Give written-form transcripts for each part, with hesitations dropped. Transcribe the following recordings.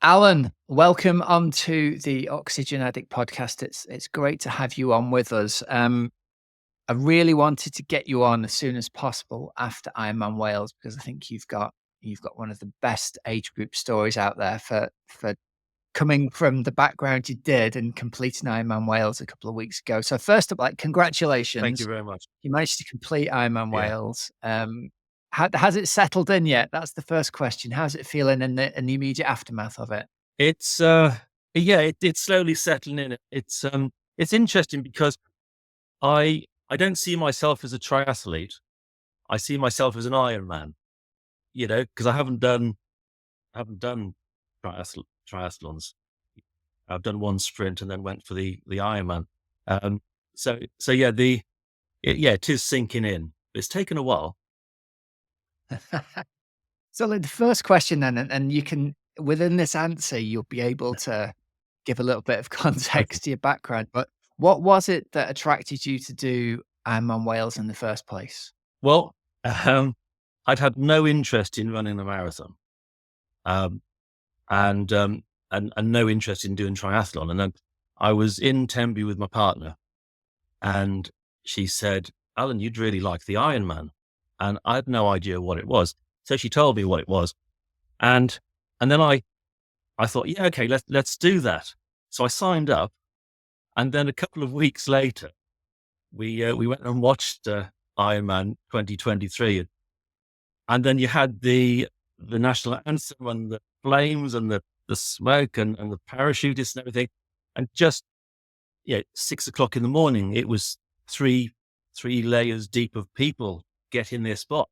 Alan, welcome onto the Oxygenaddict podcast. It's great to have you on with us. I really wanted to get you on as soon as possible after Ironman Wales because I think you've got one of the best age group stories out there for coming from the background you did and completing Ironman Wales a couple of weeks ago. So first of all, Thank you congratulations. very much. You managed to complete Ironman Yeah. Wales. Has it settled in yet? That's the first question. How's it feeling in the immediate aftermath of it? It's it's slowly settling in. It's interesting because I don't see myself as a triathlete. I see myself as an Ironman, because I haven't done triathlons. I've done one sprint and then went for the Ironman. So yeah, it is sinking in. It's taken a while. So, like, the first question then, and you can within this answer, you'll be able to give a little bit of Okay. context to your background, but what was it that attracted you to do Ironman Wales in the first place? Well, um, I'd had no interest in running a marathon. Um, and and no interest in doing triathlon. And then I was in Tembe with my partner, and she said, "Alan, you'd really like the Ironman," and I had no idea what it was. So she told me what it was, and then I thought, yeah, okay, let's do that. So I signed up, and then a couple of weeks later, we went and watched Ironman 2023, and then you had the national anthem and the flames and the smoke and the parachutists and everything. And just, 6 o'clock in the morning, it was three layers deep of people getting their spot.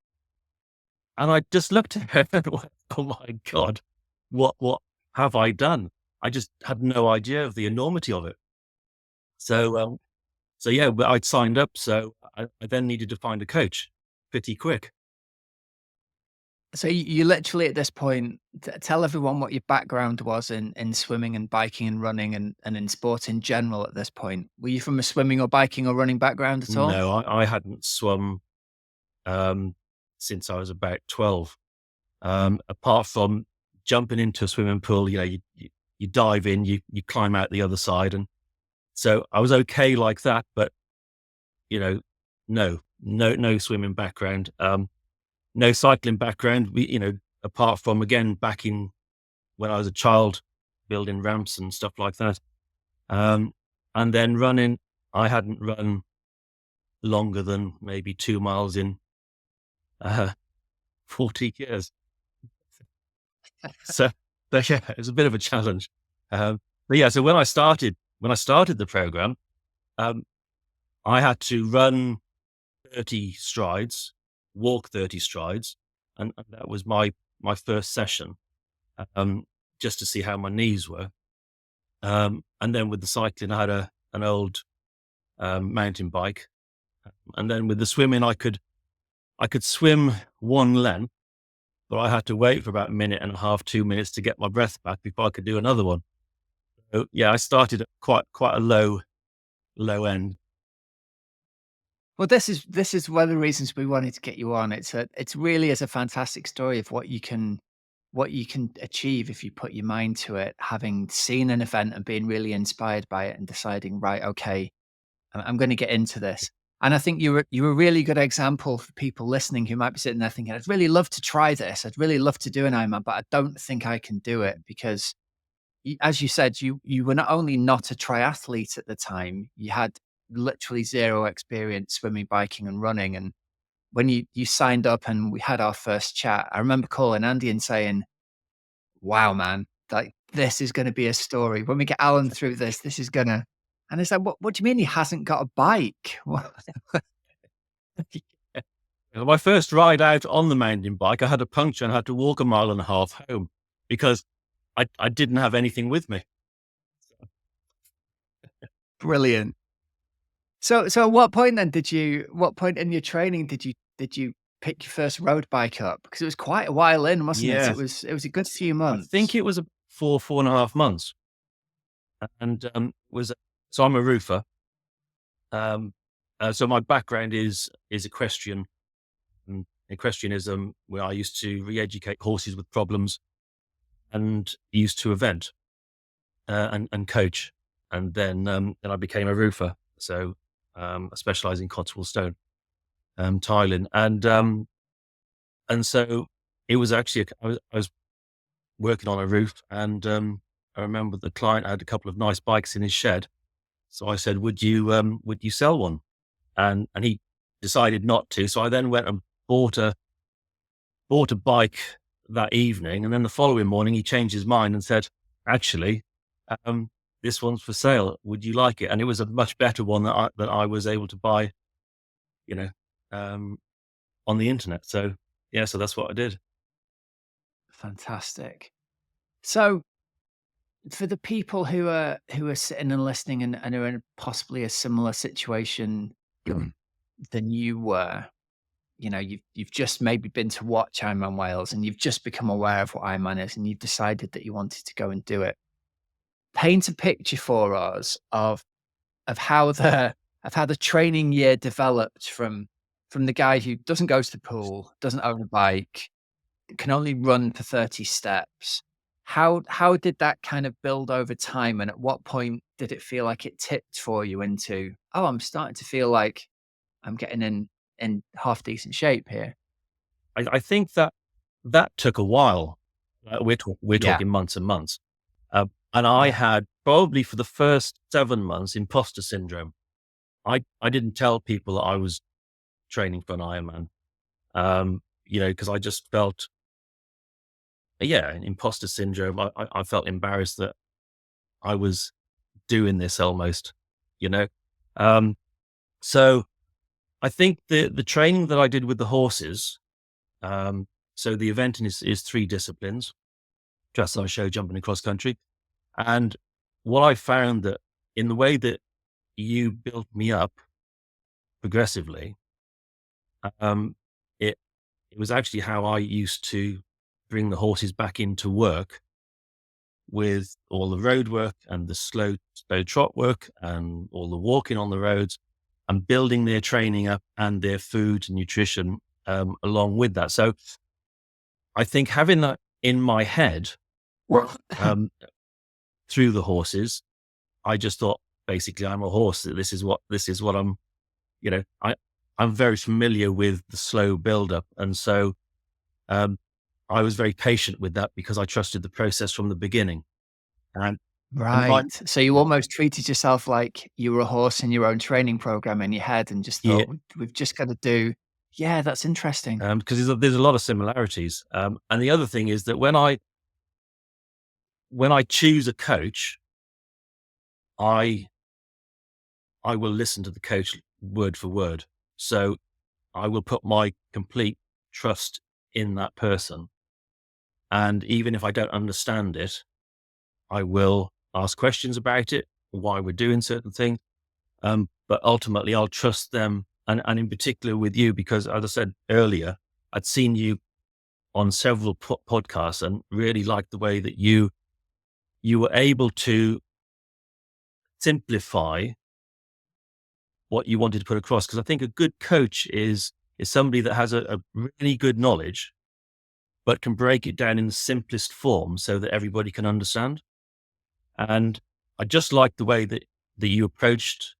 And I just looked at her and went, oh my God, what have I done? I just had no idea of the enormity of it. So yeah, but I'd signed up. So I then needed to find a coach pretty quick. So you literally at this point tell everyone what your background was in swimming and biking and running and in sport in general at this point. Were you from a swimming or biking or running background at all? No, I hadn't swum um, since I was about 12. Apart from jumping into a swimming pool, you dive in, you climb out the other side. And so I was okay like that, but, you know, no swimming background, no cycling background. Apart from, again, back in when I was a child, building ramps and stuff like that. And then running, I hadn't run longer than maybe 2 miles in uh, 40 years. So, yeah, it was a bit of a challenge. But yeah, so when I started the program, um, I had to run 30 strides, walk 30 strides, and that was my first session, um, just to see how my knees were. And then with the cycling, I had an old mountain bike, and then with the swimming, I could swim one length, but I had to wait for about a minute and a half, 2 minutes to get my breath back before I could do another one. So yeah, I started at quite a low end. Well, this is one of the reasons we wanted to get you on. It's really is a fantastic story of what you can achieve if you put your mind to it, having seen an event and being really inspired by it and deciding, right, okay, I'm going to get into this. And I think you're a really good example for people listening who might be sitting there thinking, I'd really love to try this. I'd really love to do an Ironman, but I don't think I can do it because as you said, you were not only not a triathlete at the time, you had literally zero experience swimming, biking, and running. And when you signed up and we had our first chat, I remember calling Andy and saying, "Wow, man, like this is going to be a story. When we get Alan through this is gonna." And it's like, "What do you mean he hasn't got a bike?" My first ride out on the mountain bike, I had a puncture and had to walk a mile and a half home because I didn't have anything with me. Brilliant. So at what point then what point in your training did you pick your first road bike up? Because it was quite a while in, wasn't it? Yeah, It was a good few I think months. it was a 4.5 months, and was so I'm a roofer. Um, so my background is equestrian, equestrianism, where I used to re-educate horses with problems. and used to event and coach. And then I became a roofer. So I specialize in Cotswold stone, tiling. And so it was actually, I was working on a roof, and I remember the client had a couple of nice bikes in his shed. So I said, would you sell one? And he decided not to. So I then went and bought a bike that evening. And then the following morning, he changed his mind and said, actually, um, this one's for sale. Would you like it? And it was a much better one that I was able to buy, you know, um, on the internet. So yeah, so that's what I did. Fantastic. So for the people who are sitting and listening and are in possibly a similar situation than you were, you know, you've just maybe been to watch Ironman Wales and you've just become aware of what Ironman is and you've decided that you wanted to go and do it. Paint a picture for us of how the training year developed from the guy who doesn't go to the pool, doesn't own a bike, can only run for 30 steps. How did that kind of build over time, and at what point did it feel like it tipped for you into, "Oh, I'm starting to feel like I'm getting in half decent shape here"? I think that took a while. We're Yeah. talking months and months. And I Yeah. had probably for the first 7 months imposter syndrome. I didn't tell people that I was training for an Ironman, because I just felt, yeah, an imposter syndrome. I felt embarrassed that I was doing this almost, you know. Um, so I think the training that I did with the horses. Um, so the event is three disciplines: dressage, show, jumping, and cross country. And what I found that in the way that you built me up progressively, um, it it was actually how I used to bring the horses back into work with all the road work and the slow trot work and all the walking on the roads, and building their training up and their food and nutrition along with that. So I think having that in my head um, through the horses, I just thought basically I'm a horse. This is what I'm. I'm very familiar with the slow build up, and so um, I was very patient with that because I trusted the process from the beginning. And and my Right. So you almost treated yourself like you were a horse in your own training program in your head and just yeah, thought, "We've just gotta do." Yeah, that's interesting. because there's a lot of similarities. And the other thing is that when I choose a coach, I I will listen to the coach word for word. So I will put my complete trust in that person. And even if I don't understand it, I will ask questions about it, why we're doing certain things. But ultimately, I'll trust them. And in particular with you, because as I said earlier, I'd seen you on several podcasts and really liked the way that you were able to simplify what you wanted to put across. Because I think a good coach is somebody that has a really good knowledge, but can break it down in the simplest form so that everybody can understand. And I just like the way that you approached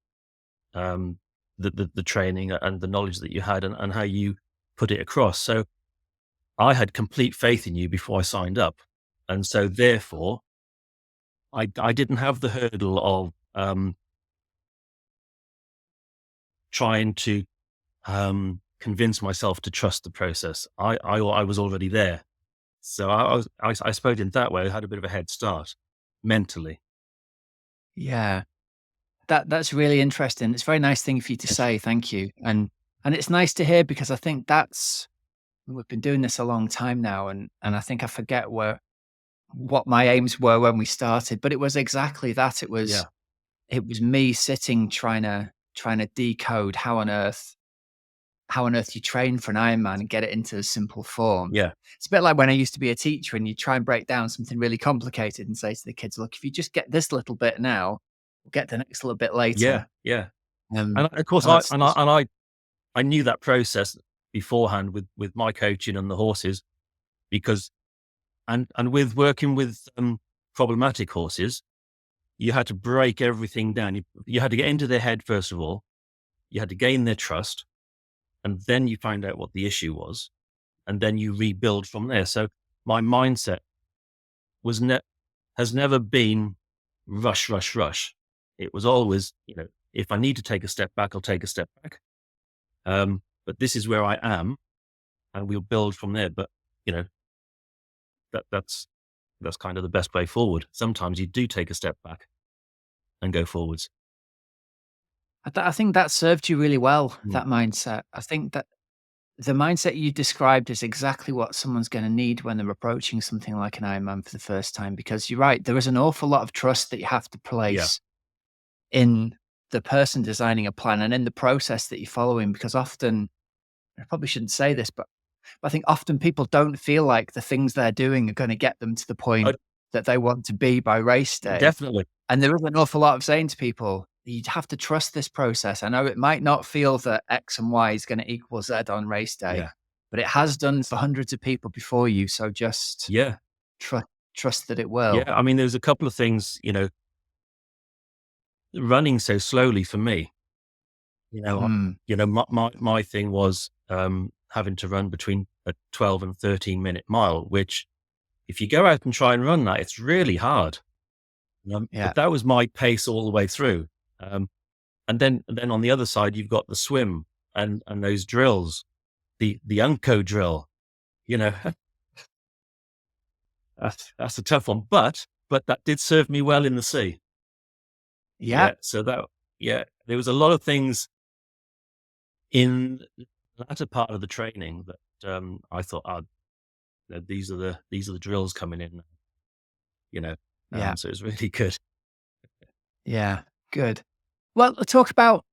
um, the training and the knowledge that you had, and how you put it across. So I had complete faith in you before I signed up. And so therefore I didn't have the hurdle of trying to convince myself to trust the process. I was already there. So I suppose in that way, I had a bit of a head start mentally. Yeah. That's really interesting. It's a very nice thing for you to say, thank you. And it's nice to hear because I think that's we've been doing this a long time now and I think I forget what my aims were when we started, but it was exactly that. Yeah. It was me sitting trying to decode how on earth you train for an Ironman and get it into a simple form. Yeah. It's a bit like when I used to be a teacher and you try and break down something really complicated and say to the kids, "Look, if you just get this little bit now, we'll get the next little bit Yeah. later." Yeah. Um, And of course, and that's I knew that process beforehand with my coaching and the horses, because and with working with problematic horses, you had to break everything down. You had to get into their head first of all. You had to gain their trust, and then you find out what the issue was, and then you rebuild from there. So my mindset was has never been rush, rush, rush. It was always, if I need to take a step back, I'll take a step back. But this is where I am, and we'll build from there. But you know, that's kind of the best way forward. Sometimes you do take a step back and go forwards. I think that served you really well, Mm. that mindset. I think that the mindset you described is exactly what someone's gonna need when they're approaching something like an Ironman for the first time, because you're right, there is an awful lot of trust that you have to Yeah, place in the person designing a plan and in the process that you're following, because often I probably shouldn't say this, but I think often people don't feel like the things they're doing are gonna get them to the uh, point that they want to be by race day. definitely. And there is an awful lot of saying to people, "You'd have to trust this process. I know it might not feel that X and Y is gonna equal Z on race day, Yeah, but it has done for hundreds of people before you, so just yeah, tru trust that it yeah. will." I mean, there's a couple of things, running so slowly for me. You know, I- Mm, my thing was having to run between a 12 and 13-minute mile, which if you go out and try and run that, it's really hard. yeah, But that was my pace all the way through. Um, and then on the other side, you've got the swim and those drills, the Unco drill. You know, that's a tough one, but that did serve me well in the sea. yeah, Yeah. So that yeah, there was a lot of things in the latter part of the training that I thought, these are the drills coming in. You know, yeah, so it's really good. yeah, good. Well, talk about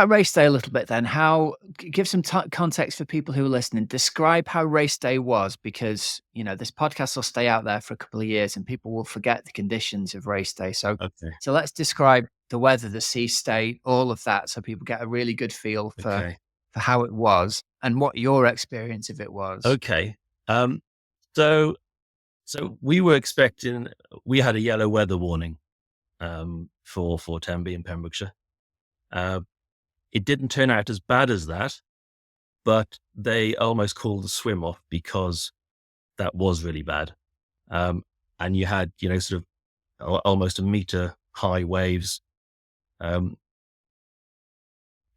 race day a little bit then. How give some context for people who are listening. Describe how race day was, because this podcast will stay out there for a couple of years and people will forget the conditions of race day. So, Okay. so let's describe the weather, the sea state, all of that, so people get a really good feel Okay. for how it was and what your experience of it was. Okay. Um, so we were expecting. We had a yellow weather warning for Tenby in Pembrokeshire. Uh, it didn't turn out as bad as that, but they almost called the swim off because that was really bad. Um, and you had, sort of almost a meter high waves. Um,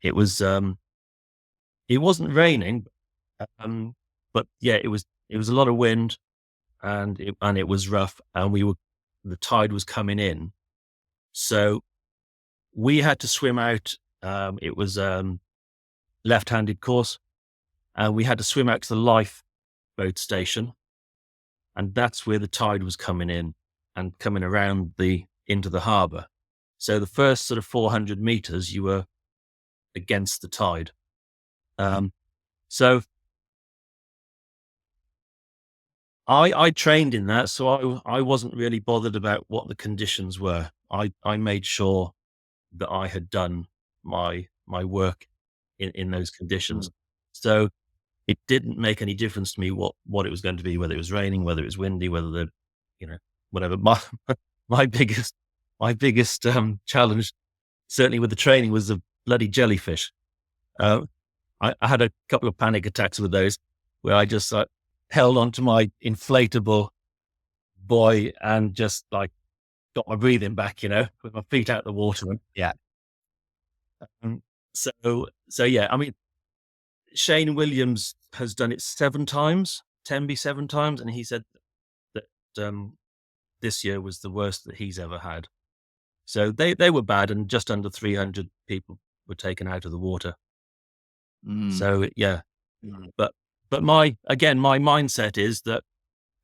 it was, it wasn't raining, um, but yeah, it was a lot of wind and it was rough and the tide was coming in. So we had to swim out. It was, left-handed course and we had to swim out to the lifeboat station. And that's where the tide was coming in and coming around into the harbor. So the first sort of 400 meters, you were against the tide. So I trained in that, so I wasn't really bothered about what the conditions were. I made sure that I had done my work in those conditions. Mm. So it didn't make any difference to me what it was going to be, whether it was raining, whether it was windy, whether you know, whatever. My biggest challenge, certainly with the training, was the bloody jellyfish. Uh, I had a couple of panic attacks with those, where I just held onto my inflatable buoy and just like got my breathing back, with my feet out the water. Yeah. And so yeah, I mean, Shane Williams has done it 7 times, Tenby 7 times, and he said that this year was the worst that he's ever had. So they were bad, and just under 300 people were taken out of the water. Mm. So yeah, but my mindset is that,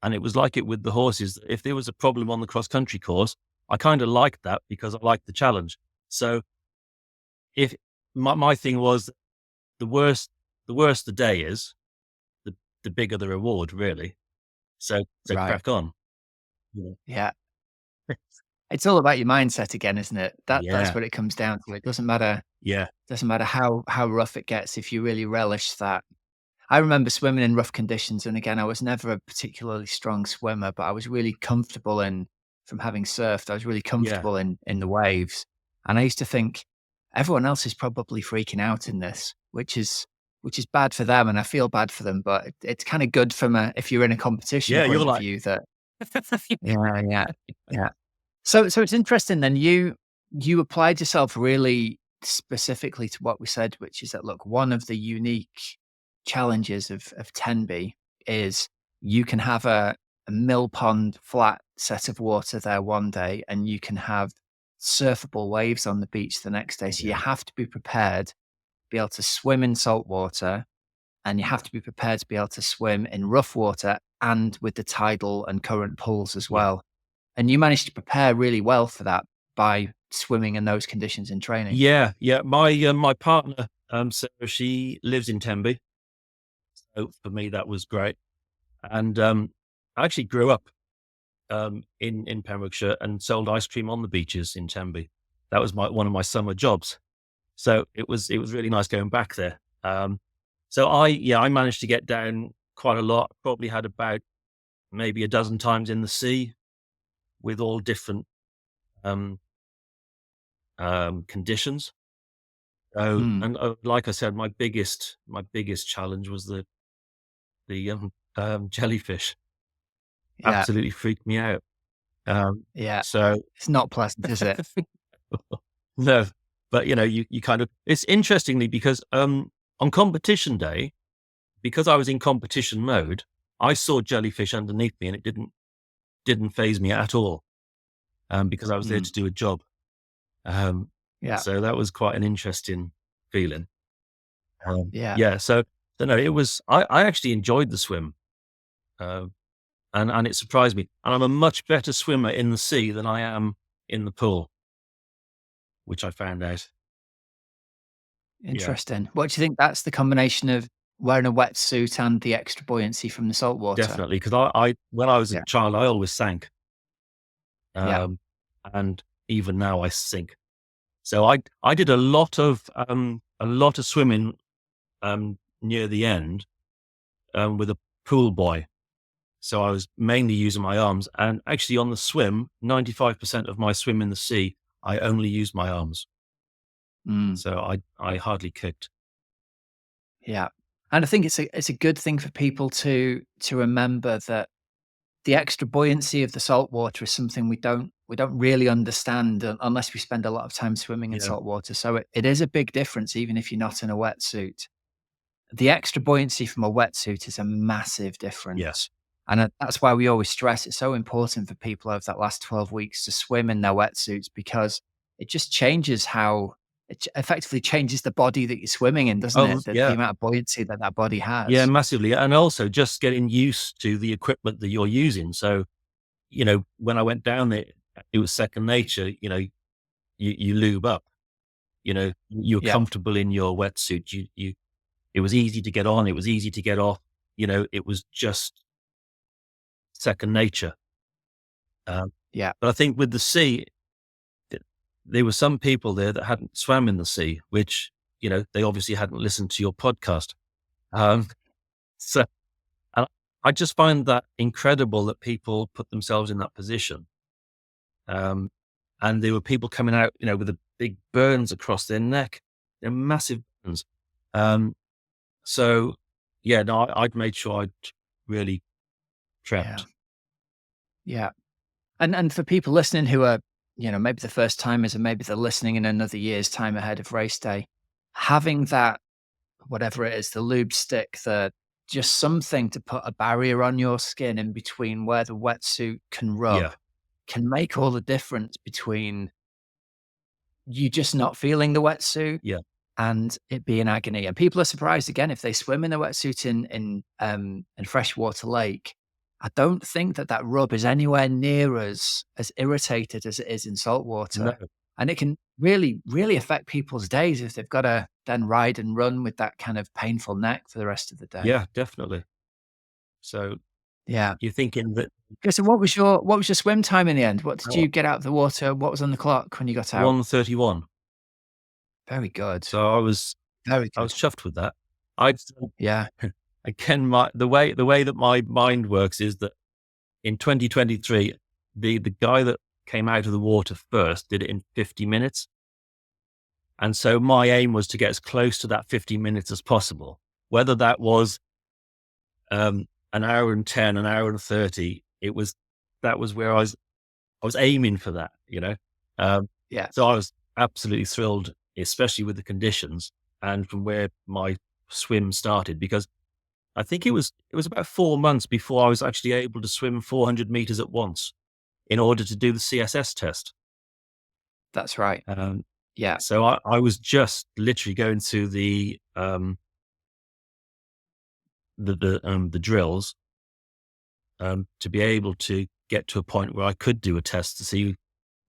and it was like it with the horses. If there was a problem on the cross country course, I kind of liked that because I liked the challenge. So if my thing was, the worse the day is, the bigger the reward, really. So Right. crack on. Yeah. Yeah. It's all about your mindset again, isn't it? That's Yeah. what it comes down to. It Yeah. doesn't matter how rough it gets if you really relish that. I remember swimming in rough conditions, and again, I was never a particularly strong swimmer, but I was really comfortable in from having surfed, I was really Yeah. comfortable in the waves, and I used to think, "Everyone else is probably freaking out in this," which is bad for them, and I feel bad for them, but it's kinda good from a if you're in a competition Yeah, you're point of like view that yeah, yeah, yeah. So it's interesting then you applied yourself really specifically to what we said, which is that look, one of the unique challenges of Tenby is you can have a mill pond flat set of water there one day and you can have surfable waves on the beach the next day. So you Yeah. have to be prepared to be able to swim in salt water and you have to be prepared to be able to swim in rough water and with the tidal and current pools as Yeah. well. And you managed to prepare really well for that by swimming in those conditions in training. Yeah, yeah. My partner, Sarah, she lives in Tenby, so for me that was great. And I actually grew up in Pembrokeshire and sold ice cream on the beaches in Tenby. That was my one of my summer jobs. So it was really nice going back there. So I managed to get down quite a lot. Probably had about maybe a dozen times in the sea with all different um, conditions. So, Mm, and like I said, my biggest challenge was the jellyfish. yeah, Absolutely freaked me out. Um, yeah. so It's not pleasant, is it? no, but you kind of it's interestingly because on competition day, because I was in competition mode, I saw jellyfish underneath me, and it didn't phase me at all. Because I was there Mm, to do a job. Um, yeah, so that was quite an interesting feeling. yeah. Yeah, so no, it was. I actually enjoyed the swim, uh, and it surprised me. And I'm a much better swimmer in the sea than I am in the pool, which I found out. Yeah, Interesting. What do you think that's the combination of wearing a wetsuit and the extra buoyancy from the salt water? definitely. Because I when I was a Yeah, child, I always sank, yeah. um, and even now I sink. So I did a lot of swimming near the end with a pool boy. So I was mainly using my arms, and actually on the swim, 95% of my swim in the sea, I only used my arms. Mm, So I hardly kicked. yeah. And I think it's a good thing for people to remember that the extra buoyancy of the salt water is something we don't really understand unless we spend a lot of time swimming in Yeah. salt water. So it is a big difference even if you're not in a wetsuit. The extra buoyancy from a wetsuit is a massive Yeah. difference. And that's why we always stress it's so important for people over that last 12 weeks to swim in their wetsuits because it just changes how effectively changes the body that you're swimming in, doesn't Oh, it? The yeah. amount of buoyancy that that body Yeah, has. massively. And also just getting used to the equipment that you're using. So, when I went down there, it was second nature. You lube up, you're Yeah, comfortable in your wetsuit. It was easy to get on. It was easy to get off. It was just second nature. Um, yeah. but I think with the sea, th- there were some people there that hadn't swam in the sea, which, they obviously hadn't listened to your podcast. Um, so and I just find that incredible that people put themselves in that position. Um, and there were people coming out, with the big burns across their neck, they're massive burns. Um, so yeah, no, I'd made sure I'd really Yeah. prepped. Yeah. And for people listening who are, maybe the first timers and maybe they're listening in another year's time ahead of race day, having that, whatever it is, the lube stick, the just something to put a barrier on your skin in between where the wetsuit can rub Yeah, can make all the difference between you just not feeling the wetsuit yeah. and it being agony. And people are surprised again if they swim in a wetsuit in freshwater lake. I don't think that that rub is anywhere near as irritated as it is in salt No, water, and it can really affect people's days if they've got to then ride and run with that kind of painful neck for the rest of the day. yeah, definitely. So Yeah. you're thinking that Okay, so what was your swim time in the end? What did you get out of the water? What was on the clock when you got out? 1:31. Very good. So I was Very I was good. chuffed with that. I'd Yeah. again, the way that my mind works is that in 2023, the guy that came out of the water first did it in 50 minutes. And so my aim was to get as close to that 50 minutes as possible. Whether that was an hour and 10, an hour and 30, that was where I was aiming for that, you know? Um, Yeah, so I was absolutely thrilled, especially with the conditions and from where my swim started, because I think it was about 4 months before I was actually able to swim 400 meters at once in order to do the CSS test. that's right. Um, Yeah, so I was just literally going through the drills to be able to get to a point where I could do a test to see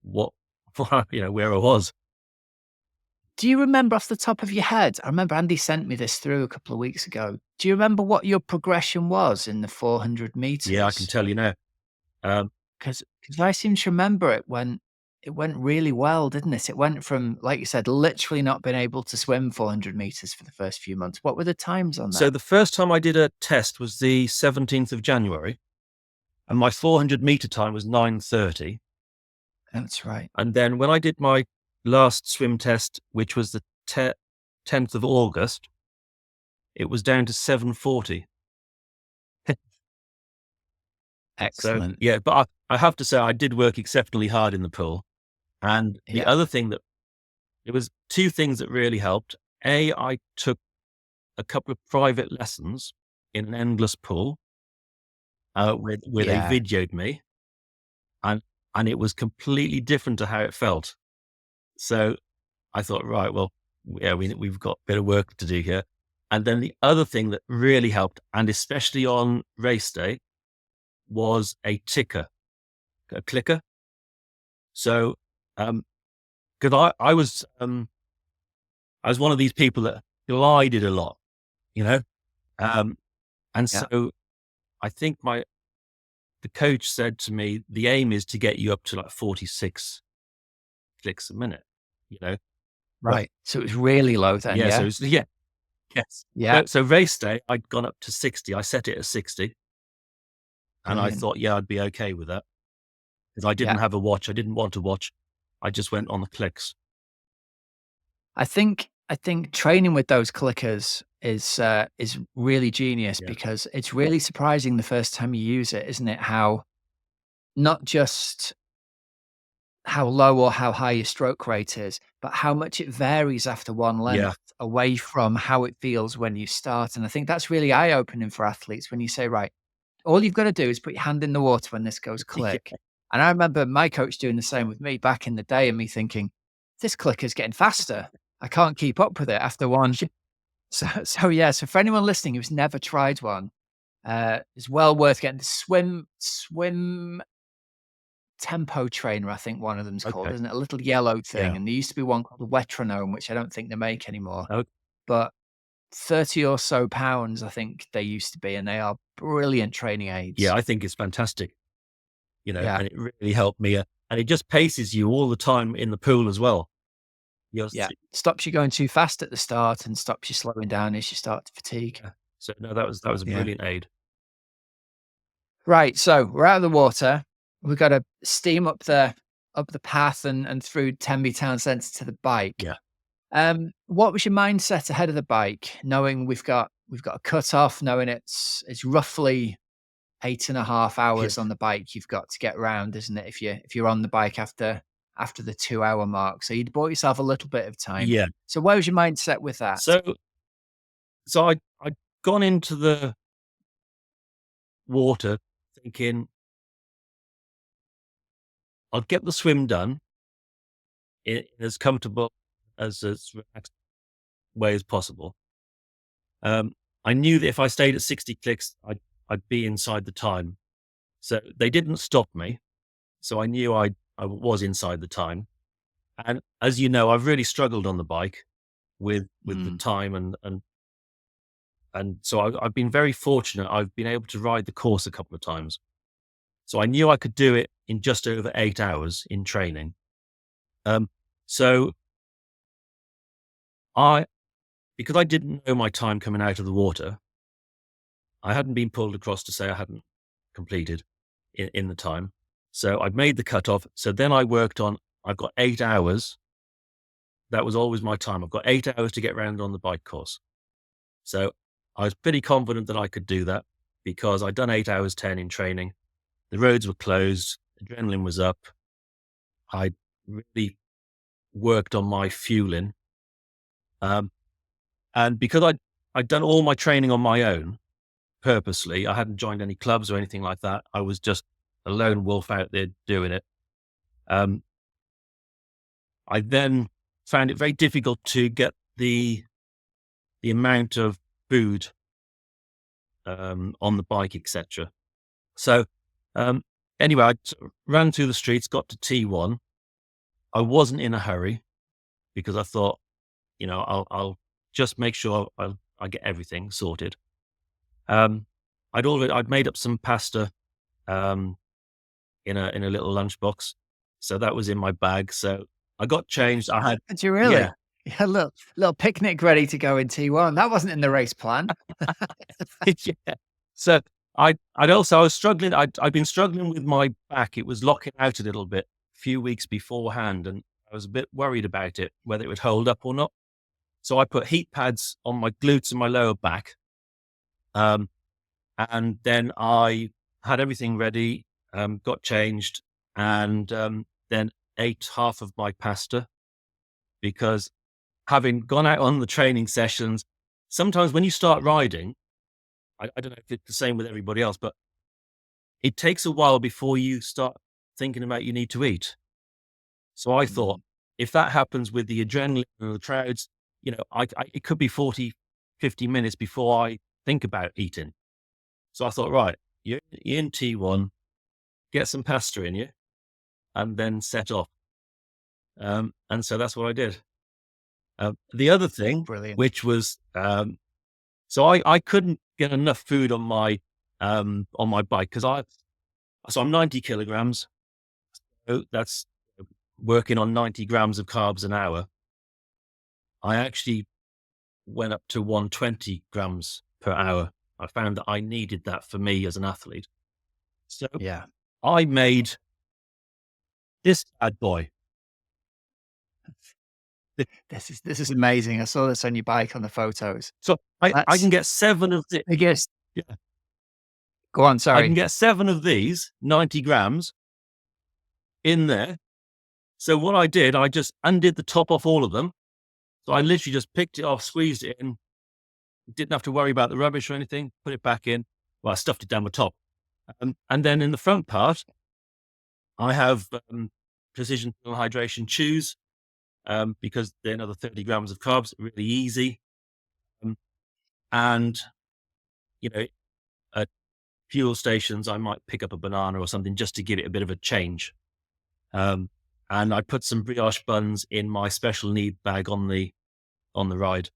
what, where I was. do you remember off the top of your head? I remember Andy sent me this through a couple of weeks ago. Do you remember what your progression was in the 400 Yeah, I can meters? tell you now. Um, Because I seem to remember it went really well, didn't it? It went from, like you said, literally not being able to swim 400 meters for the first few months. What were the times on so that? the first time I did a test was the 17th of January, and my 400-meter time was 9:30. That's right. And then when I did my last swim test, which was the 10th of August, it was down to 7:40. So Excellent. yeah, but I have to say I did work exceptionally hard in the pool. And the Yeah. other thing that there was two things that really helped. I took a couple of private lessons in an endless pool where they Yeah. videoed me, and it was completely different to how it felt. So I thought, right, well, yeah, we've got a bit of work to do here. And then the other thing that really helped, and especially on race day, was a ticker, a clicker. So, because I was one of these people that glided a lot, you know, um, and Yeah. so I think the coach said to me, the aim is to get you up to like 46 clicks a minute, you know. But Right. So it was really low then, yeah, yeah? yeah, yes. Yeah. So race day, I'd gone up to 60. I set it at 60, and I Brilliant. thought, yeah, I'd be okay with that because I Yeah. didn't have a watch. I didn't want a watch. I just went on the clicks. I think training with those clickers is really genius Yeah, because it's really surprising the first time you use it, isn't it? How not just how low or how high your stroke rate is, but how much it varies after one yeah, length away from how it feels when you start. And I think that's really eye opening for athletes when you say, right, all you've got to do is put your hand in the water when this goes click. yeah, And I remember my coach doing the same with me back in the day and me thinking, this clicker's getting faster. I can't keep up with it after one. So yeah, so for anyone listening who's never tried one, it's well worth getting the swim tempo trainer, I think one of them's called, okay, isn't it? A little yellow thing, yeah, and there used to be one called the Wetronome, which I don't think they make anymore, oh, but 30 or so pounds, I think they used to be, and they are brilliant training yeah. aids. I think it's fantastic, Yeah, and it really helped me. And it just paces you all the time in the pool as well. You're, yeah. Stops you going too fast at the start and stops you slowing down as you start to fatigue. yeah. So no, that was a Yeah. brilliant aid. Right, so we're out of the water. We've got to steam up the path and through Tenby Town Centre to the bike. Yeah, What was your mindset ahead of the bike, knowing we've got a cut off, knowing it's roughly 8.5 hours yeah, on the bike you've got to get round, isn't it? If you're on the bike after the 2 hour mark. So you'd bought yourself a little bit of time. yeah. So where was your mindset with that? So I'd gone into the water thinking I'll get the swim done in as comfortable as relaxed way as possible. I knew that if I stayed at 60 clicks, I'd be inside the time. So they didn't stop me. So I knew I was inside the time. And as you know, I've really struggled on the bike with the Mm, time and so I've been very fortunate. I've been able to ride the course a couple of times. So I knew I could do it in just over 8 hours in training. Um, so I, because I didn't know my time coming out of the water, I hadn't been pulled across to say I hadn't completed in the time. So I'd made the cutoff. So then I worked on, I've got 8 hours. That was always my time. I've got 8 hours to get round on the bike course. So I was pretty confident that I could do that because I'd done 8 hours 10 in training. The roads were closed. Adrenaline was up. I really worked on my fueling. And because I'd done all my training on my own purposely, I hadn't joined any clubs or anything like that. I was just a lone wolf out there doing it. Um, I then found it very difficult to get the amount of food on the bike, etc. So anyway, I ran through the streets, got to T1. I wasn't in a hurry because I thought, I'll just make sure I get everything sorted. I'd made up some pasta in a little lunchbox, so that was in my bag. So I got changed. I had, Did you yeah, really? You had a little picnic ready to go in T1. That wasn't in the race plan. yeah. So I was struggling. I'd been struggling with my back. It was locking out a little bit a few weeks beforehand, and I was a bit worried about it, whether it would hold up or not. So I put heat pads on my glutes and my lower back. And then I had everything ready, got changed, and then ate half of my pasta because having gone out on the training sessions, sometimes when you start riding, I don't know if it's the same with everybody else, but it takes a while before you start thinking about you need to eat. So I thought, if that happens with the adrenaline and the crowds, it could be 40, 50 minutes before I think about eating. So I thought, right, you're in T1, get some pasta in you, and then set off. And so that's what I did. The other thing, Brilliant. which was, so I couldn't get enough food on my bike because I'm 90 kilograms. So that's working on 90 grams of carbs an hour. I actually went up to 120 grams per hour. I found that I needed that for me as an athlete. So Yeah. I made this bad boy. This is amazing. I saw this on your bike on the photos. So I That's can get 7 of the, biggest. yeah, Go on, I can sorry. get 7 of these 90 grams in there. So what I did, I just undid the top off all of them. So I literally just picked it off, squeezed it in, didn't have to worry about the rubbish or anything, put it back in. Well, I stuffed it down the top. And then in the front part, I have precision hydration chews because they're another 30 grams of carbs, really easy. And, at fuel stations, I might pick up a banana or something just to give it a bit of a change. And I put some brioche buns in my special need bag on the ride.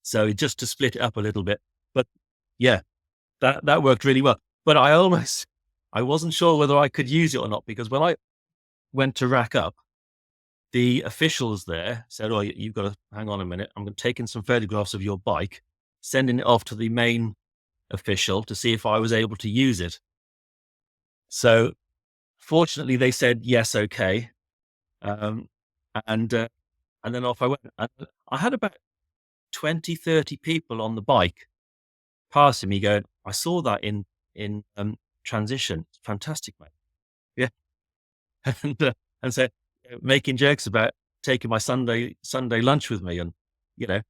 So just to split it up a little bit. But yeah, that worked really well. But I wasn't sure whether I could use it or not because when I went to rack up, the officials there said, "Oh, you've got to hang on a minute. I'm going to take in some photographs of your bike, sending it off to the main official to see if I was able to use it." So fortunately, they said yes, okay, um, and then off I went. And I had about 20, 30 people on the bike passing me, going, "I saw that in transition. Fantastic, mate." Yeah, and so making jokes about taking my Sunday lunch with me, and you know,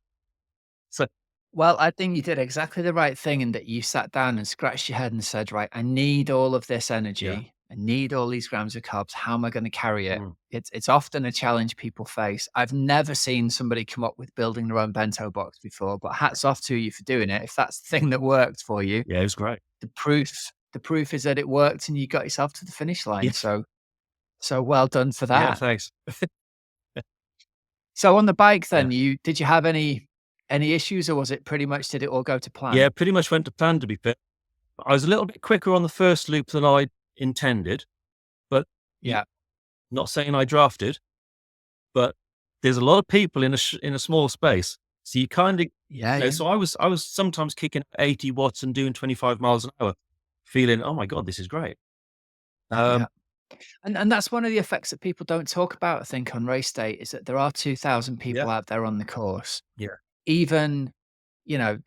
so Well, I think you did exactly the right thing in that you sat down and scratched your head and said, "Right, I need all of this yeah, energy. I need all these grams of carbs. How am I going to carry it?" mm, It's often a challenge people face. I've never seen somebody come up with building their own bento box before, but hats off to you for doing it. If that's the thing that worked for you, yeah, it was great. the proof is that it worked and you got yourself to the finish line. Yeah, So well done for yeah, that. thanks. So on the bike Yeah, then, did you have any issues or was it pretty much did it all go to yeah, plan? pretty much went to plan to be fair. I was a little bit quicker on the first loop than I intended, but y- Yeah. not saying I drafted, but there's a lot of people in a small space. So you kind of, Yeah, yeah, so I was sometimes kicking 80 watts and doing 25 miles an hour, feeling, oh my God, this is great. yeah. Um, And that's one of the effects that people don't talk about, I think, on race day is that there are 2,000 yeah, people out there on the course. yeah, Even, you know,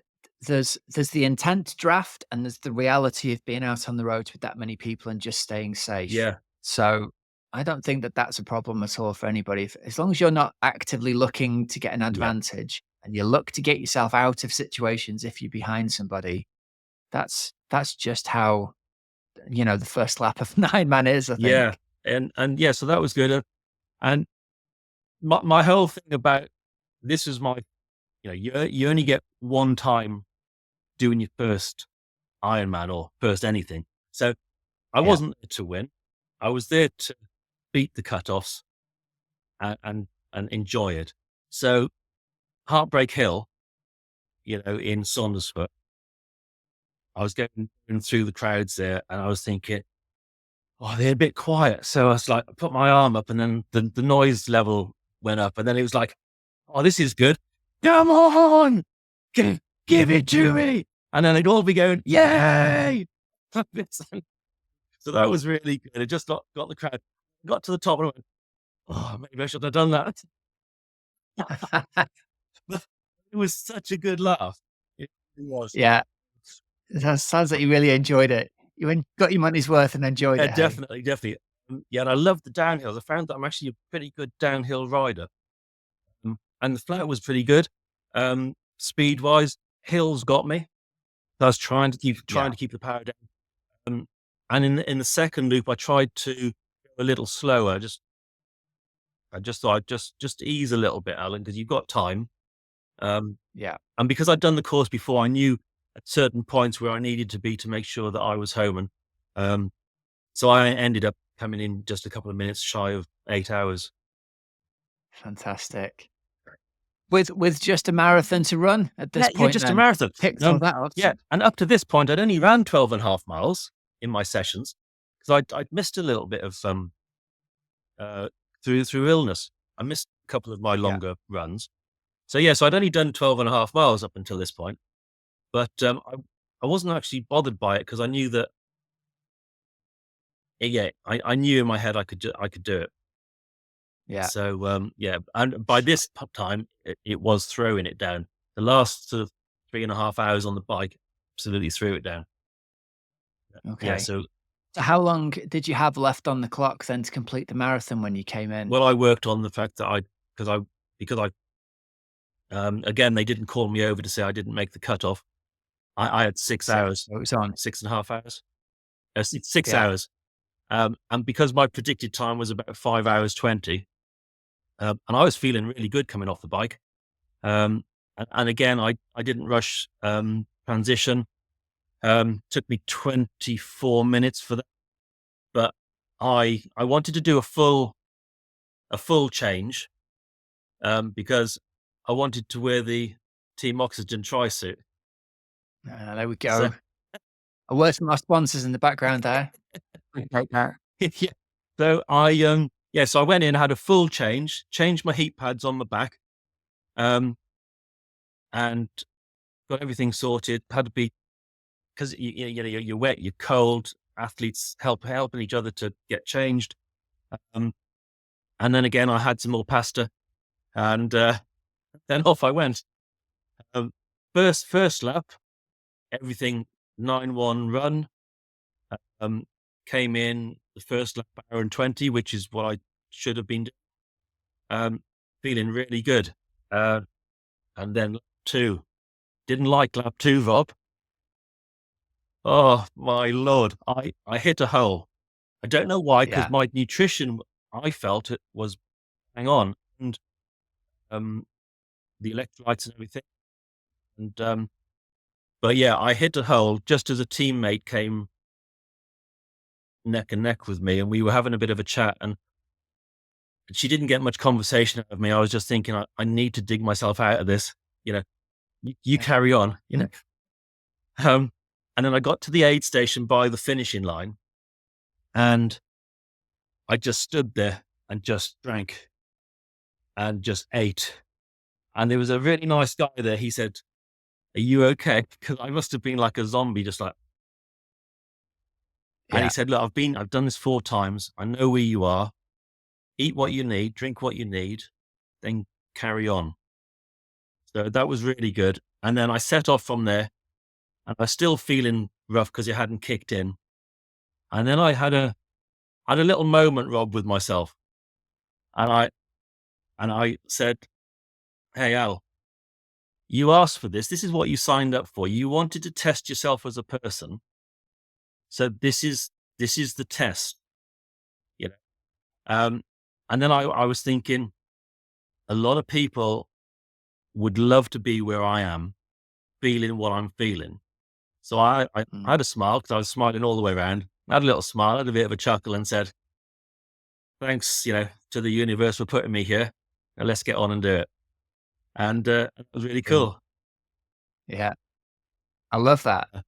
there's the intent draft and there's the reality of being out on the roads with that many people and just staying safe. yeah, So I don't think that that's a problem at all for anybody. If, as long as you're not actively looking to get an yeah, advantage and you look to get yourself out of situations if you're behind somebody, that's just how, the first lap of nine man is, I yeah. think. And yeah, so that was good. And my whole thing about this was my, you only get one time doing your first Ironman or first anything. So I Yeah. wasn't there to win. I was there to beat the cutoffs and enjoy it. So Heartbreak Hill, in Saundersfoot, I was going through the crowds there and I was thinking, oh, they're a bit quiet. So I was like, I put my arm up and then the noise level went up and then it was like, oh, this is good. Come on, give it to me. And then they'd all be going, yay. So that was really good. It just got the crowd, got to the top and I went, oh, maybe I should have done that. But it was such a good laugh. It was. Yeah. That sounds like you really enjoyed it. Got your money's worth and enjoyed Yeah, it, hey? definitely, definitely. Yeah, and I love the downhills. I found that I'm actually a pretty good downhill rider. And the flat was pretty good. Speed wise, hills got me. I was trying Yeah, to keep the power down. And in the second loop, I tried to go a little slower. I just thought I'd just ease a little bit, Alan, because you've got time. Um, yeah. and because I'd done the course before, I knew at certain points where I needed to be to make sure that I was home. And so I ended up coming in just a couple of minutes shy of 8 hours. Fantastic. With just a marathon to run at this Yeah, yeah, point just a then? marathon. Ticked all that off. Yeah, and up to this point, I'd only ran 12 and a half miles in my sessions because I'd missed a little bit of uh, through illness. I missed a couple of my Yeah, longer runs. So yeah, so I'd only done 12 and a half miles up until this point, but I wasn't actually bothered by it because I knew that, yeah, I knew in my head I could do it. yeah. So yeah, and by this time, it was throwing it down. The last sort of 3.5 hours on the bike absolutely threw it down. Yeah, Okay. so So how long did you have left on the clock then to complete the marathon when you came in? well, I worked on the fact that because I again, they didn't call me over to say I didn't make the cutoff. I had 6 So hours, it was on. 6.5 hours, 6 Yeah, hours. And because my predicted time was about 5 hours 20, and I was feeling really good coming off the bike. And again, I didn't rush transition. Took me 24 minutes for that, but I wanted to do a full change because I wanted to wear the Team Oxygen tri-suit. there we So go. A word from our sponsors in the background there. Appreciate that. yeah. So so I went in, had a full change, changed my heat pads on my back, um, and got everything sorted. Had to be because you're wet, you're cold. Athletes helping each other to get changed. Um, and then again, I had some more pasta, and then off I went. Um, first lap, everything 9:1 run. Um, came in the first lap hour and 20, which is what I should have been doing. Feeling really good. And then lap two, didn't like lap two, Rob. Oh my lord, I hit a hole. I don't know why, because Yeah, my nutrition, I felt it was hang on, and um, the electrolytes and everything. And but yeah, I hit a hole just as a teammate came neck and neck with me, and we were having a bit of a chat. And she didn't get much conversation out of me. I was just thinking, I need to dig myself out of this. You know, you yeah, carry on. Um, and then I got to the aid station by the finishing line, and I just stood there and just drank and just ate And there was a really nice guy there. He said, "Are you okay?" Because I must have been like a zombie, just like. And he Yeah. said, "Look, I've done this 4 times. I know where you are. Eat what you need, drink what you need, then carry on." So that was really good. And then I set off from there, and I was still feeling rough because it hadn't kicked in. And then I had a little moment, Rob, with myself, and I said, "Hey, Al, you asked for this. This is what you signed up for. You wanted to test yourself as a person. So this is the test, you know." Um, and then I was thinking, a lot of people would love to be where I am, feeling what I'm feeling. So I Mm. had a smile because I was smiling all the way around. I had a little smile, had a bit of a chuckle, and said, "Thanks, to the universe for putting me here. Now let's get on and do it." And it was really Brilliant. cool. Yeah. I love that. Uh,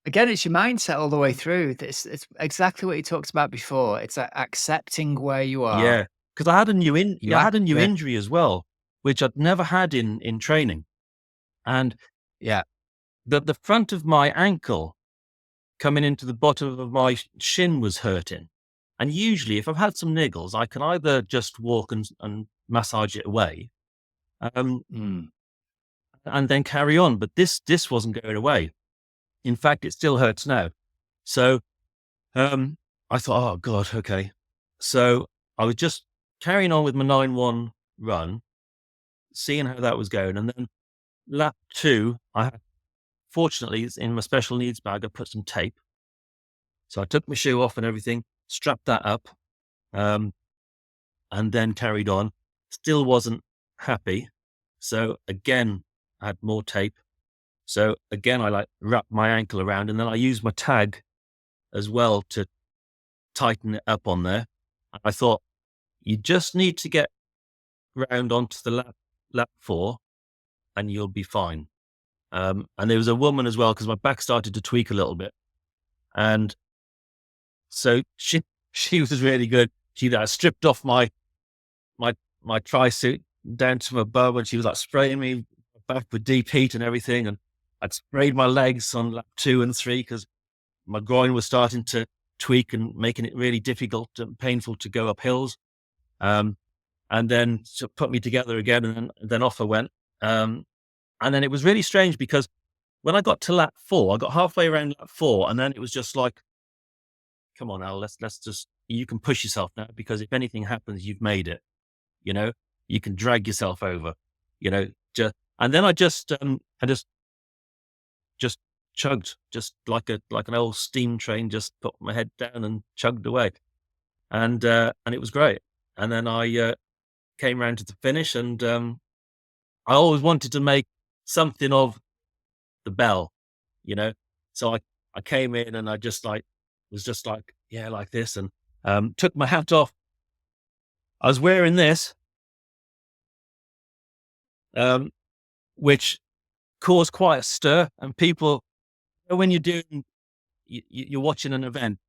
Again, it's your mindset all the way through. It's exactly what you talked about before. It's accepting where you are. yeah, because I had a You I had a new accept. injury as well, which I'd never had in training, and Yeah. the front of my ankle coming into the bottom of my shin was hurting. And usually, if I've had some niggles, I can either just walk and massage it away, um, Mm. and then carry on. But this wasn't going away. In fact, it still hurts now. So I thought, oh God, okay. So I was just carrying on with my 9-1 run, seeing how that was going, and then lap 2, I had, fortunately, it's in my special needs bag. I put some tape, so I took my shoe off and everything, strapped that up, um, and then carried on. Still wasn't happy, so again, I had more tape. So again, I like wrapped my ankle around, and then I used my tag as well to tighten it up on there. I thought, you just need to get round onto the lap 4, and you'll be fine. And there was a woman as well because my back started to tweak a little bit, and so she was really good. She stripped off my my tri suit down to my bum, and she was like spraying me back with deep heat and everything. And I'd sprayed my legs on lap 2 and 3 because my groin was starting to tweak and making it really difficult and painful to go up hills. Um, and then to put me together again, and then off I went. Um, and then it was really strange because when I got to lap 4, I got halfway around lap 4, and then it was just like, "Come on, Al, let's just you can push yourself now because if anything happens, you've made it. You know, you can drag yourself over. You know, just." And then I just chugged, just like an old steam train. Just put my head down and chugged away, and it was great. And then I came round to the finish, and I always wanted to make something of the bell, you know? So I came in and I just like, was just like, yeah, like this, and took my hat off. I was wearing this, um, which caused quite a stir. And people, when you're doing, you're watching an event,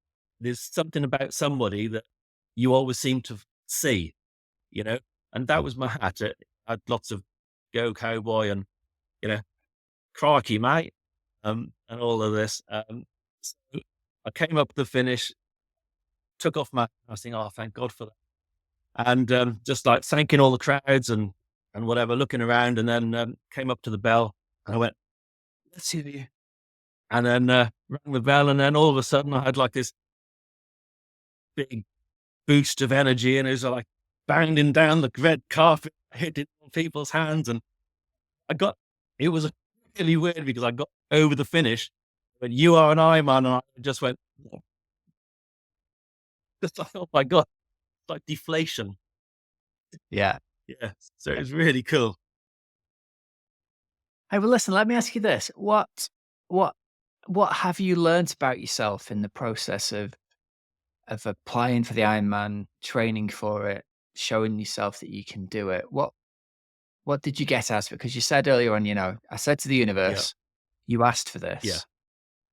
there's something about somebody that you always seem to see, you know? And that was my hat. It had lots of "Go Cowboy" and, you know, "Crikey, mate," and all of this. So I came up the finish, took off my, I was thinking, "Oh, thank God for that." And just like thanking all the crowds and whatever, looking around, and then came up to the bell, and I went, "Let's see you." And then rang the bell, and then all of a sudden I had like this big boost of energy, and it was like bounding down the red carpet, hitting people's hands, and I got, it was really weird because I got over the finish, but "You are an Ironman," and I just went, just like, oh my God, it's like deflation. Yeah. Yeah. So it was really cool. Hey, well, listen, let me ask you this. What what have you learnt about yourself in the process of applying for the Ironman, training for it, showing yourself that you can do it? What did you get out of it? Because you said earlier on, I said to the Yeah. universe, you asked for Yeah. this.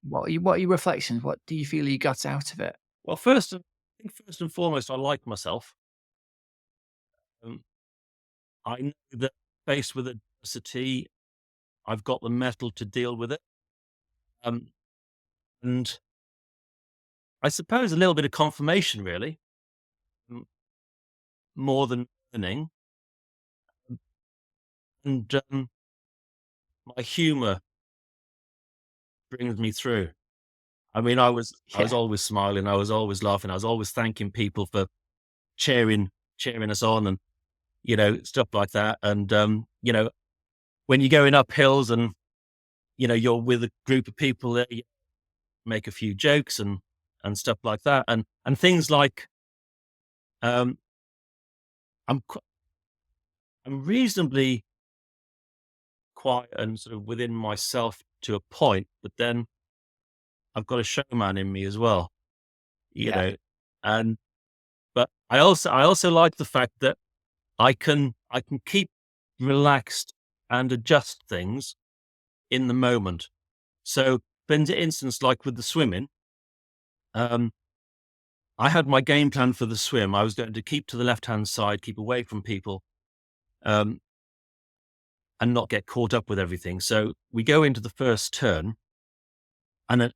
What are your reflections? What do you feel you got out of it? Well, I think first and foremost, I like myself. Um, I know that faced with adversity, I've got the mettle to deal with it. Um, and I suppose a little bit of confirmation, really, m- more than learning. And my humor brings me through. I mean, I was Yeah, always smiling, I was always laughing, I was always thanking people for cheering us on, and stuff like that. And when you're going up hills and you're with a group of people there, you make a few jokes and stuff like that, and things like um, I'm qu- I'm reasonably quiet and sort of within myself to a point, but then I've got a showman in me as well, you yeah, know, and but I also like the fact that I can keep relaxed and adjust things in the moment. So, for instance, like with the swimming, um, I had my game plan for the swim. I was going to keep to the left hand side, keep away from people, um, and not get caught up with everything. So we go into the first turn, and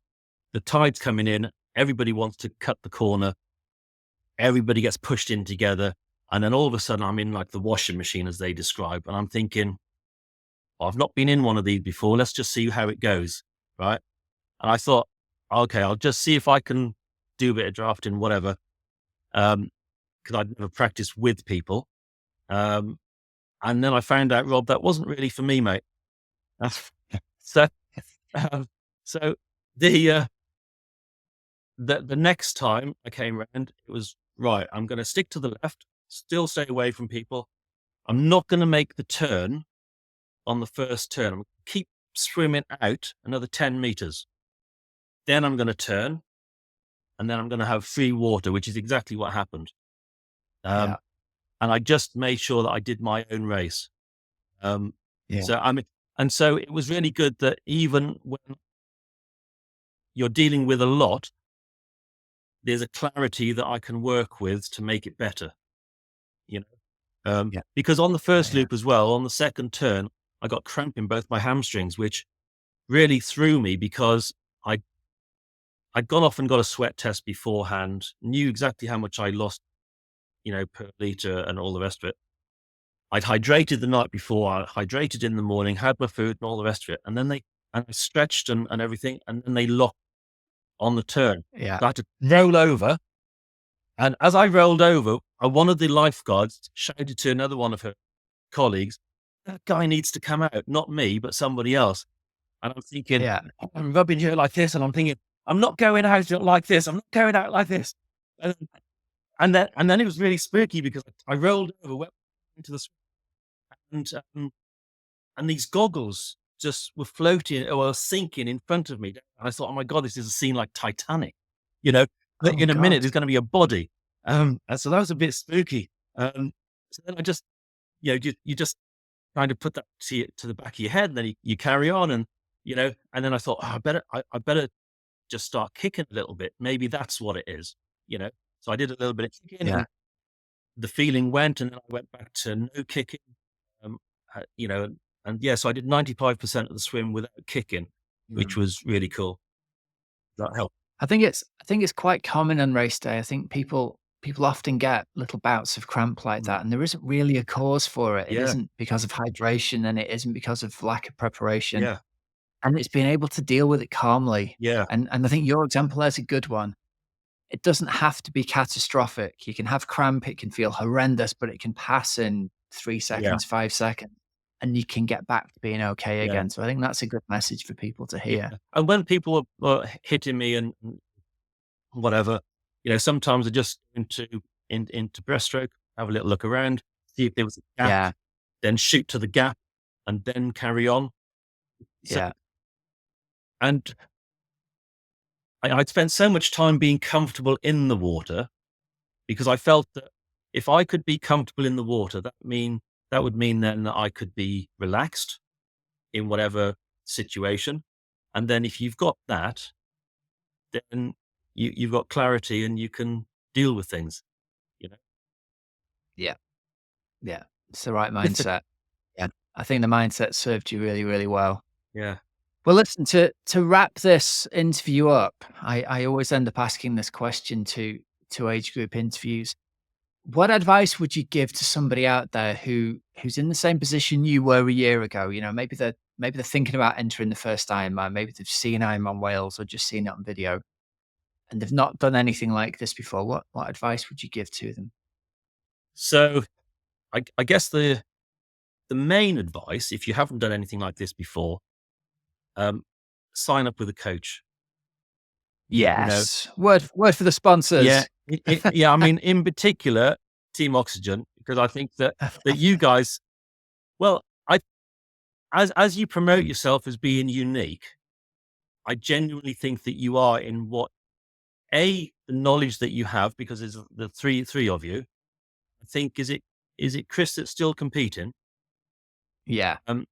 the tide's coming in. Everybody wants to cut the corner. Everybody gets pushed in together, and then all of a sudden, I'm in like the washing machine, as they describe, and I'm thinking, "Oh, I've not been in one of these before. Let's just see how it goes, right?" And I thought, okay, I'll just see if I can do a bit of drafting, whatever, because I'd never practiced with people. Um, and then I found out, Rob, that wasn't really for me, mate. so, um, so the, uh, the next time I came round, it was right. I'm going to stick to the left, still stay away from people. I'm not going to make the turn on the first turn. I'm going to keep swimming out another 10 meters. Then I'm going to turn, and then I'm going to have free water, which is exactly what happened. yeah, Um, and I just made sure that I did my own race. Um, yeah, so I mean, and so it was really good that even when you're dealing with a lot, there's a clarity that I can work with to make it better. You know, yeah, because on the yeah, first yeah, loop as well, on the second turn, I got cramp in both my hamstrings, which really threw me because I I'd gone off and got a sweat test beforehand, knew exactly how much I lost, per liter and all the rest of it. I'd hydrated the night before, I hydrated in the morning, had my food and all the rest of it. And I stretched and everything, and then they locked on the turn. yeah. So I had to roll over. And as I rolled over, one of the lifeguards shouted to another one of her colleagues, "That guy needs to come out, not me, but somebody else." And I'm thinking, Yeah. I'm rubbing her like this, and I'm thinking, I'm not going out like this. I'm not going out like this. And, and then it was really spooky because I rolled over, went into the and and these goggles just were floating or sinking in front of me. And I thought, oh my God, this is a scene like Titanic. You know, that Oh in a minute God. there's going to be a body. And so that was a bit spooky. So then I just, you just kind of put that to the back of your head, and then you carry on, and then I thought, oh, I better just start kicking a little bit. Maybe that's what it is, you know. So I did a little bit of kicking, Yeah. and the feeling went, and then I went back to no kicking. Um, and yeah, so I did 95% of the swim without kicking, which Mm. was really cool. That helped. I think it's quite common on race day. I think people often get little bouts of cramp like Mm. that, and there isn't really a cause for it. It Yeah, isn't because of hydration, and it isn't because of lack of preparation, yeah, and it's being able to deal with it calmly. yeah, And I think your example is a good one. It doesn't have to be catastrophic. You can have cramp, it can feel horrendous, but it can pass in 3 yeah, seconds, 5 seconds, and you can get back to being okay yeah, again. So I think that's a good message for people to yeah. hear. And when people were hitting me and whatever, sometimes I just into breaststroke, have a little look around, see if there was a gap, Yeah, then shoot to the gap, and then carry on. So, yeah, and I'd spent so much time being comfortable in the water because I felt that if I could be comfortable in the water, that would mean then that I could be relaxed in whatever situation. And then if you've got that, then you've got clarity and you can deal with things, you know. yeah, yeah. It's the right mindset. Yeah. I think the mindset served you really, really well. Yeah. Well, listen, to wrap this interview up, I always end up asking this question to age group interviews. What advice would you give to somebody out there who's in the same position you were a year ago? You know, maybe they're thinking about entering the first Ironman, maybe they've seen Ironman Wales or just seen it on video, and they've not done anything like this before. What advice would you give to them? So I guess the main advice, if you haven't done anything like this before, um, sign up with a coach. You know, Yes. Word for the yeah, sponsors. yeah. I mean, in particular, Team Oxygen, because I think that you guys, well, I as you promote yourself as being unique, I genuinely think that you are in what the knowledge that you have, because there's the three of you. I think is it Chris that's still competing? Yeah. Um,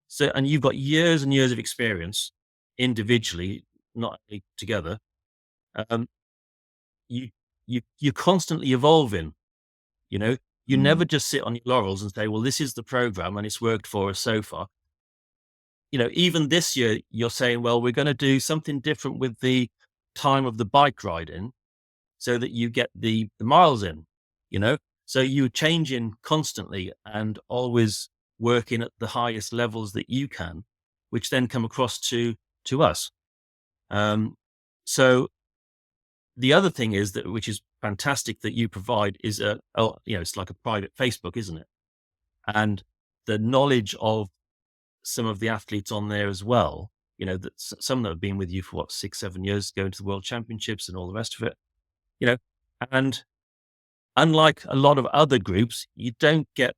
so and you've got years and years of experience individually, not only together. Um, you you're constantly evolving. You know, you never Mm. just sit on your laurels and say, "Well, this is the program and it's worked for us so far." You know, even this year, you're saying, "Well, we're going to do something different with the time of the bike riding, so that you get the miles in." You know, so you're changing constantly and always working at the highest levels that you can, which then come across to us. Um, so the other thing is that, which is fantastic, that you provide is it's like a private Facebook, isn't it? And the knowledge of some of the athletes on there as well. You know, that some that have been with you for what, 6, 7 years, going to the World Championships and all the rest of it. You know, and unlike a lot of other groups, you don't get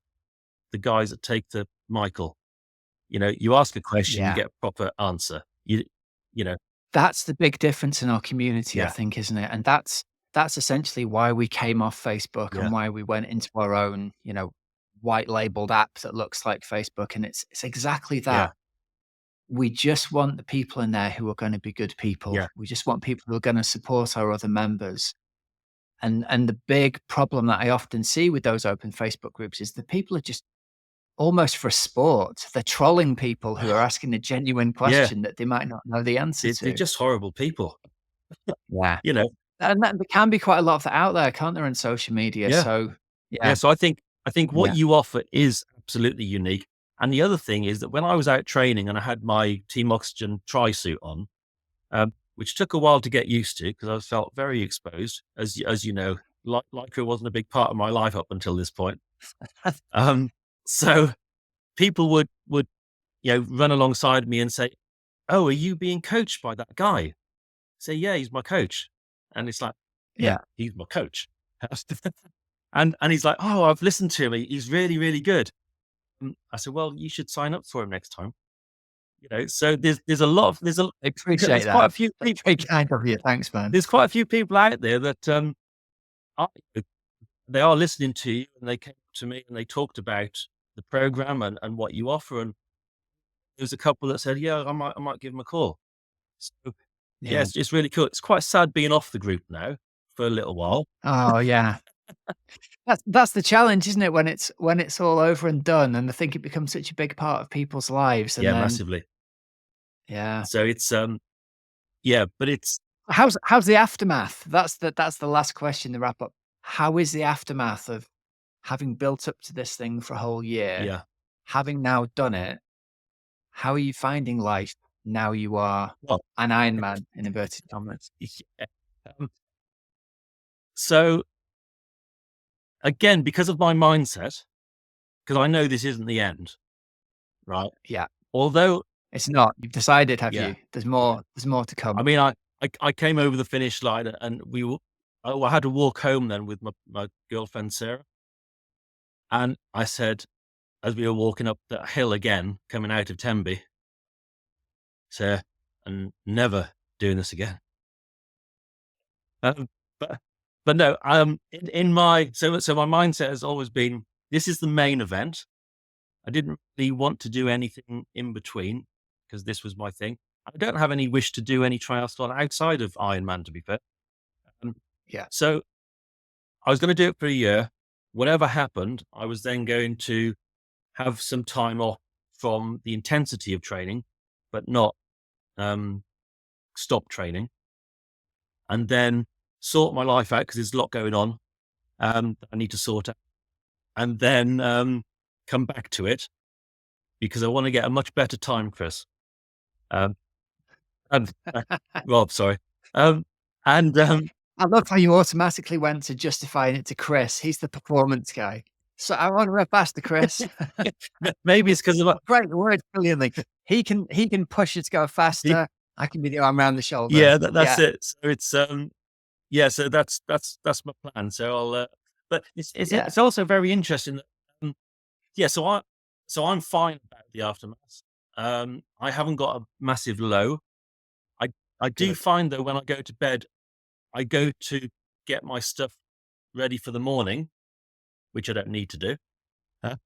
the guys that take the Michael. You know, you ask a question, you Yeah. get a proper answer. You know, That's the big difference in our community, I yeah, think, isn't it? And that's essentially why we came off Facebook yeah, and why we went into our own, white labeled app that looks like Facebook. And it's exactly yeah, that. We just want the people in there who are going to be good people. yeah, We just want people who are going to support our other members. And the big problem that I often see with those open Facebook groups is the people are just almost for sport. They're trolling people who are asking a genuine yeah. question that they might not know the answer They're to. just horrible people. Yeah. You know, And that there can be quite a lot of that out there, can't there, in social media? yeah. So, Yeah, yeah, so I think what yeah, you offer is absolutely unique. And the other thing is that when I was out training and I had my Team Oxygen tri suit on, which took a while to get used to because I felt very exposed, as you know, lycra wasn't a big part of my life up until this point. Um, so people would run alongside me and say, "Oh, are you being coached by that guy?" Say, "Yeah, he's my coach," and it's like, "Yeah, yeah, he's my coach." And he's like, "Oh, I've listened to him. He's really, really good." I said, "Well, you should sign up for him next time." You know, so there's a lot of I appreciate there's quite that. a few That's people very kind of you. Thanks, man. there's quite a few people out there that are, they are listening to you, and they came to me and they talked about the program and what you offer. And there's a couple that said, "Yeah, I might give him a call." So yeah, Yeah. it's really cool. It's quite sad being off the group now for a little while. Oh, yeah. That's the challenge, isn't it? When it's all over and done, and I think it becomes such a big part of people's lives, and Yeah, then massively. yeah. So it's yeah, but it's How's the aftermath? That's the last question to wrap up. How is the aftermath of having built up to this thing for a whole year, yeah. having now done it? How are you finding life now you are Well, an Iron Man in inverted commas? yeah. Um, so again, because of my mindset, because I know this isn't the end, right? Yeah, Although, it's not. You've decided, have yeah, you? There's yeah. more there's more to I come. mean, I came over the finish line and I had to walk home then with my girlfriend Sarah, and I said as we were walking up that hill again, coming out of Tenby, Sarah, and never doing this again. Um, but no, in my so my mindset has always been, this is the main event. I didn't really want to do anything in between because this was my thing. I don't have any wish to do any triathlon outside of Ironman, to be fair. Um, Yeah, so I was going to do it for a year. Whatever happened, I was then going to have some time off from the intensity of training, but not stop training, and then sort my life out because there's a lot going on that I need to sort out, and then come back to it because I want to get a much better time, Chris. Um, and Rob, sorry. And I love how you automatically went to justifying it to Chris. He's the performance guy. So I want to run faster, Chris. maybe it's because of Great, the word brilliantly. He can push it to go my, faster. I can be the arm around the shoulder. yeah, that's Yeah, it. So it's yeah, so that's my plan. So I'll but yeah, it's also very interesting that yeah, so I'm fine about the aftermath. I haven't got a massive low. I I do good. find though when I go to bed, I go to get my stuff ready for the morning, which I don't need to do. Huh?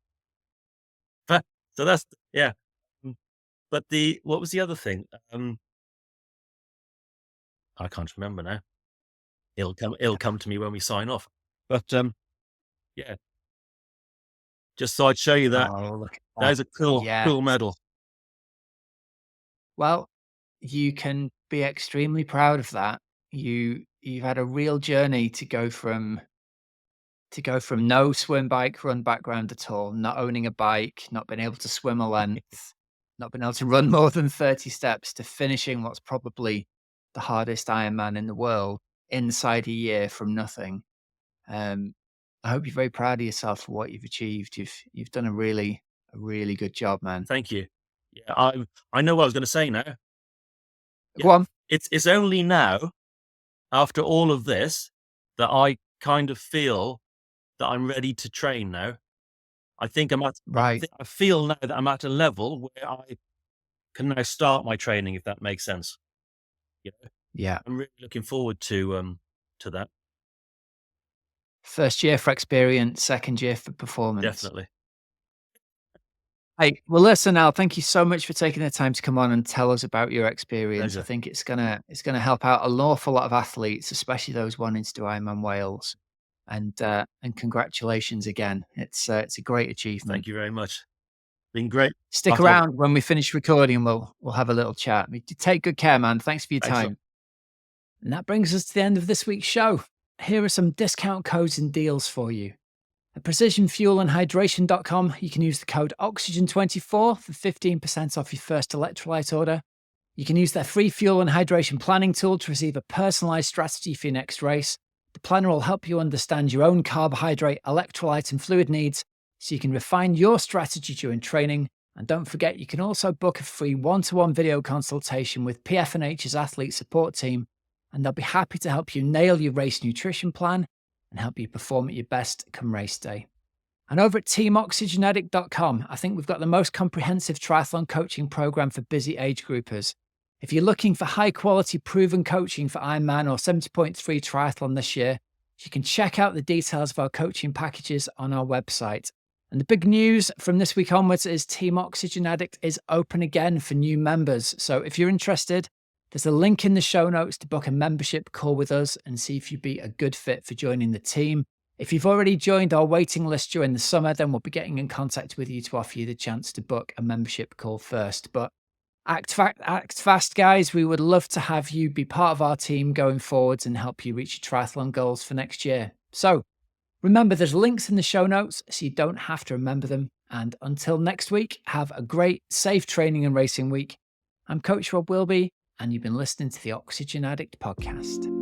But so that's yeah. Mm, But the what was the other thing? I can't remember now. It'll come to me when we sign off. But yeah, just so I'd show you that Oh, look at that that. is a cool Yes. medal. Well, you can be extremely proud of that. You've had a real journey to go from no swim, bike, run background at all, not owning a bike, not being able to swim a length, not being able to run more than 30 steps, to finishing what's probably the hardest Ironman in the world inside a year from nothing. Um, I hope you're very proud of yourself for what you've achieved. You've done a really good job, man. Thank you. Yeah, I know what I was going to say now. Yeah, Go on. it's only now after all of this that I kind of feel that I'm ready to train now. I think Right. I feel now that I'm at a level where I can now start my training, if that makes sense. You know, Yeah. I'm really looking forward to that. First year for experience, second year for performance. Definitely. Hey, well, listen, Al, thank you so much for taking the time to come on and tell us about your experience. I Pleasure. think it's gonna help out an awful lot of athletes, especially those wanting to do Ironman Wales. And congratulations again. It's a great achievement. Thank you very much. Been great. Stick around when we finish recording. We'll have a little chat. Take good care, man. Thanks for your Thanks a lot. time. And that brings us to the end of this week's show. Here are some discount codes and deals for you. At precisionfuelandhydration.com, you can use the code OXYGEN24 for 15% off your first electrolyte order. You can use their free fuel and hydration planning tool to receive a personalized strategy for your next race. The planner will help you understand your own carbohydrate, electrolyte, and fluid needs so you can refine your strategy during training. And don't forget, you can also book a free one-to-one video consultation with PFNH's athlete support team, and they'll be happy to help you nail your race nutrition plan and help you perform at your best come race day. And over at teamoxygenaddict.com, I think we've got the most comprehensive triathlon coaching program for busy age groupers. If you're looking for high quality proven coaching for Ironman or 70.3 triathlon this year, you can check out the details of our coaching packages on our website. And the big news from this week onwards is Team Oxygen Addict is open again for new members. So if you're interested, there's a link in the show notes to book a membership call with us and see if you'd be a good fit for joining the team. If you've already joined our waiting list during the summer, then we'll be getting in contact with you to offer you the chance to book a membership call first. But act fast, guys. We would love to have you be part of our team going forwards and help you reach your triathlon goals for next year. So remember, there's links in the show notes so you don't have to remember them. And until next week, have a great, safe training and racing week. I'm Coach Rob Wilby, and you've been listening to the Oxygen Addict podcast.